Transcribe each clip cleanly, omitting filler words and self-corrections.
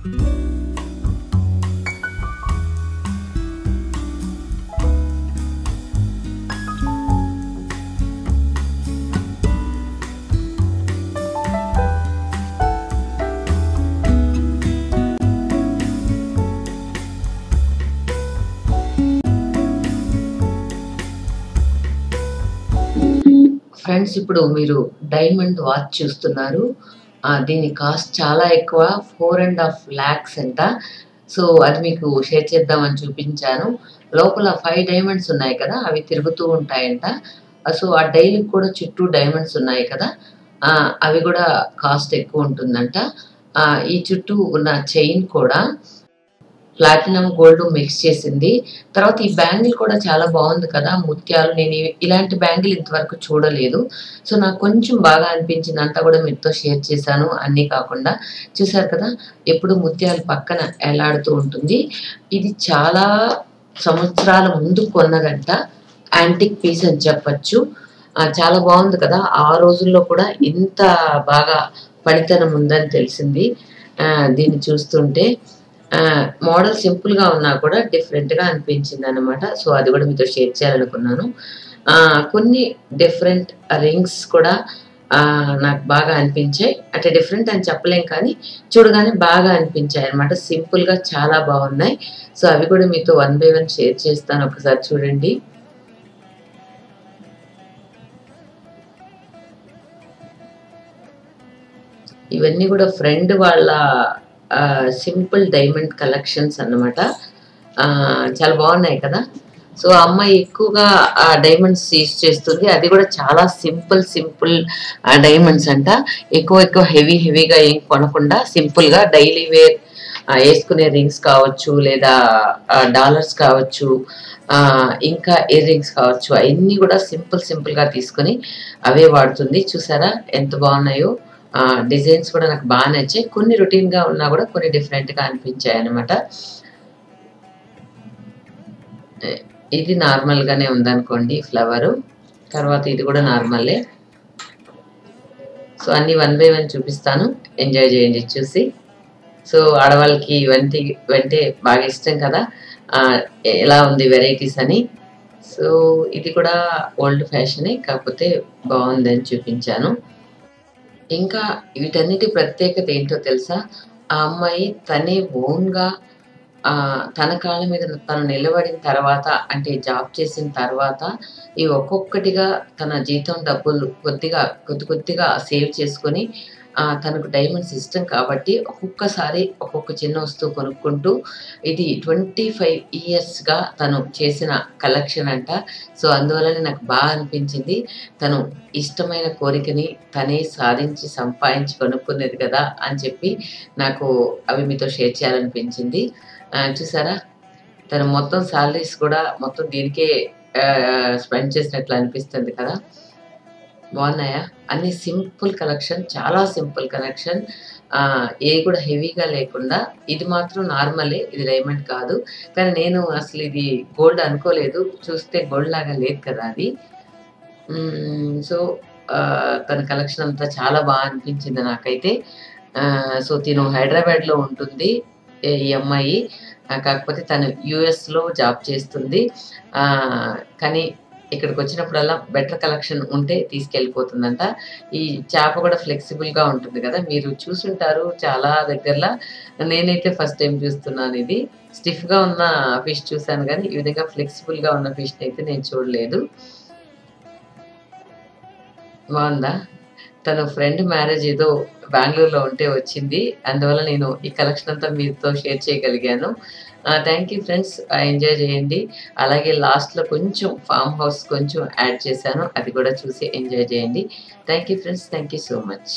Friends, ఇప్పుడు మీరు diamond watch చూస్తున్నారు. దీని కాస్ట్ చాలా ఎక్కువ, 4.5 lakhs అంట. సో అది మీకు షేర్ చేద్దామని చూపించాను. లోపల 5 డైమండ్స్ ఉన్నాయి కదా, అవి తిరుగుతూ ఉంటాయంట. సో ఆ డైలీకి కూడా చుట్టూ డైమండ్స్ ఉన్నాయి కదా, అవి కూడా కాస్ట్ ఎక్కువ ఉంటుందంట. ఈ చుట్టూ ఉన్న చైన్ కూడా ప్లాటినం గోల్డ్ మిక్స్ చేసింది. తర్వాత ఈ బ్యాంగిల్ కూడా చాలా బాగుంది కదా, ముత్యాలు. నేను ఇలాంటి బ్యాంగిల్ ఇంతవరకు చూడలేదు. సో నాకు కొంచెం బాగా అనిపించింది, అంతా కూడా మీతో షేర్ చేశాను. అన్నీ కాకుండా చూసారు కదా, ఎప్పుడు ముత్యాలు పక్కన ఎలాడుతూ ఉంటుంది. ఇది చాలా సంవత్సరాల ముందు కొన్నదంట, యాంటిక్ పీస్ అని చెప్పచ్చు. చాలా బాగుంది కదా, ఆ రోజుల్లో కూడా ఇంత బాగా పనితనం ఉందని తెలిసింది దీన్ని చూస్తుంటే. మోడల్ సింపుల్గా ఉన్నా కూడా డిఫరెంట్గా అనిపించింది అనమాట. సో అది కూడా మీతో షేర్ చేయాలనుకున్నాను. కొన్ని డిఫరెంట్ రింగ్స్ కూడా నాకు బాగా అనిపించాయి. అంటే డిఫరెంట్ అని చెప్పలేం, కానీ చూడగానే బాగా అనిపించాయి అనమాట. సింపుల్గా చాలా బాగున్నాయి. సో అవి కూడా మీతో 1 by 1 షేర్ చేస్తాను, ఒకసారి చూడండి. ఇవన్నీ కూడా ఫ్రెండ్ వాళ్ళ సింపుల్ డైమండ్ కలెక్షన్స్ అన్నమాట. చాలా బాగున్నాయి కదా. సో అమ్మాయి ఎక్కువగా డైమండ్స్ యూజ్ చేస్తుంది, అది కూడా చాలా సింపుల్ డైమండ్స్ అంట. ఎక్కువ హెవీగా ఏం కొనకుండా సింపుల్గా డైలీ వేర్ వేసుకునే రింగ్స్ కావచ్చు, లేదా డాలర్స్ కావచ్చు, ఇంకా ఇయర్ రింగ్స్ కావచ్చు, అవన్నీ కూడా సింపుల్గా తీసుకొని అవే వాడుతుంది. చూసారా ఎంత బాగున్నాయో. డిజైన్స్ కూడా నాకు బాగా నచ్చాయి. కొన్ని రొటీన్గా ఉన్నా కూడా కొన్ని డిఫరెంట్గా అనిపించాయి అనమాట. ఇది నార్మల్గానే ఉందనుకోండి ఫ్లవరు. తర్వాత ఇది కూడా నార్మలే. సో అన్నీ 1 by 1 చూపిస్తాను, ఎంజాయ్ చేయండి చూసి. సో ఆడవాళ్ళకి ఇవంటే బాగా ఇష్టం కదా, ఎలా ఉంది వెరైటీస్ అని. సో ఇది కూడా ఓల్డ్ ఫ్యాషనే, కాకపోతే బాగుందని చూపించాను. ఇంకా వీటన్నిటి ప్రత్యేకత ఏంటో తెలుసా? ఆ అమ్మాయి తనే ఓన్గా తన కాళ్ళ మీద తను నిలబడిన తర్వాత, అంటే జాబ్ చేసిన తర్వాత, ఈ ఒక్కొక్కటిగా తన జీతం డబ్బులు కొద్దిగా సేవ్ చేసుకొని, తనకు డైమండ్స్ ఇష్టం కాబట్టి ఒక్కొక్కసారి ఒక్కొక్క చిన్న వస్తువు కొనుక్కుంటూ, ఇది 25 yearsగా తను చేసిన కలెక్షన్ అంట. సో అందువల్లనే నాకు బాగా అనిపించింది. తను ఇష్టమైన కోరికని తనే సాధించి సంపాదించి కొనుక్కునేది కదా అని చెప్పి నాకు అవి మీతో షేర్ చేయాలనిపించింది. చూసారా, తను మొత్తం శాలరీస్ కూడా మొత్తం దీనికే స్పెండ్ చేసినట్లు అనిపిస్తుంది కదా. బాగున్నాయా? అన్ని సింపుల్ కలెక్షన్, చాలా సింపుల్ కలెక్షన్. ఏ కూడా హెవీగా లేకుండా. ఇది మాత్రం నార్మలే, ఇది డైమండ్ కాదు. కానీ నేను అసలు ఇది గోల్డ్ అనుకోలేదు, చూస్తే గోల్డ్ లాగా లేదు కదా అది. సో తన కలెక్షన్ అంతా చాలా బాగా అనిపించింది నాకైతే. సో తిను హైదరాబాద్లో ఉంటుంది ఈ అమ్మాయి, కాకపోతే తను యుఎస్లో జాబ్ చేస్తుంది. కానీ ఇక్కడికి వచ్చినప్పుడల్లా బెటర్ కలెక్షన్ ఉంటే తీసుకెళ్ళిపోతుందంట. ఈ చేప కూడా ఫ్లెక్సిబుల్గా ఉంటుంది కదా, మీరు చూసుంటారు చాలా దగ్గరలో. నేనైతే ఫస్ట్ టైం చూస్తున్నాను. ఇది స్టిఫ్గా ఉన్న ఫిష్ చూశాను, కానీ ఈ విధంగా ఫ్లెక్సిబుల్గా ఉన్న ఫిష్ని అయితే నేను చూడలేదు. బాగుందా? తన ఫ్రెండ్ మ్యారేజ్ ఏదో బెంగళూరులో ఉంటే వచ్చింది, అందువల్ల నేను ఈ కలెక్షన్ అంతా మీతో షేర్ చేయగలిగాను. థ్యాంక్ యూ ఫ్రెండ్స్, ఎంజాయ్ చేయండి. అలాగే లాస్ట్లో కొంచెం ఫామ్ హౌస్ కొంచెం యాడ్ చేశాను, అది కూడా చూసి ఎంజాయ్ చేయండి. Thank you friends, thank you so much.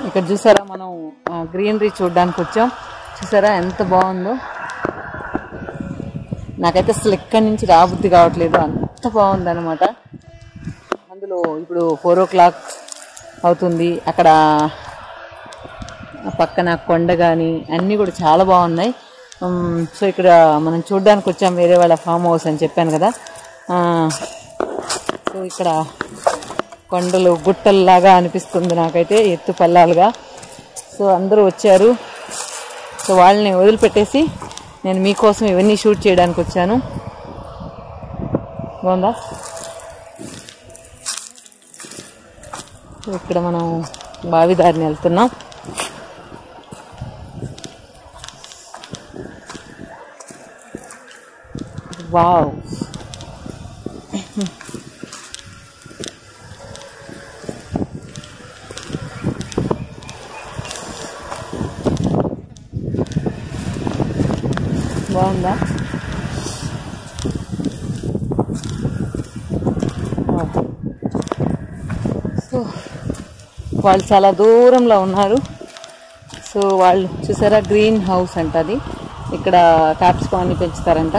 ఇక్కడ చూసారా మనం గ్రీనరీ చూడడానికి వచ్చాం. చూసారా ఎంత బాగుందో. నాకైతే అసలు ఎక్కడి నుంచి రాబుద్ది కావట్లేదు, అంత బాగుంది అనమాట. అందులో ఇప్పుడు 4 o'clock అవుతుంది. అక్కడ పక్కన కొండ కానీ అన్నీ కూడా చాలా బాగున్నాయి. సో ఇక్కడ మనం చూడడానికి వచ్చాం, వేరే వాళ్ళ ఫామ్ హౌస్ అని చెప్పాను కదా. సో ఇక్కడ కొండలు గుట్టల్లాగా అనిపిస్తుంది నాకైతే, ఎత్తు పల్లాలుగా. సో అందరూ వచ్చారు. సో వాళ్ళని వదిలిపెట్టేసి నేను మీకోసం ఇవన్నీ షూట్ చేయడానికి వచ్చాను. బాగుందా? సో ఇక్కడ మనం బావిదారిని వెళ్తున్నాం. వావ్, బాగుందా? సో వాళ్ళు చాలా దూరంలో ఉన్నారు. సో వాళ్ళు చూసారా, గ్రీన్ హౌస్ అంట అది. ఇక్కడ క్యాప్సికమ్ అన్ని పెంచుతారంట.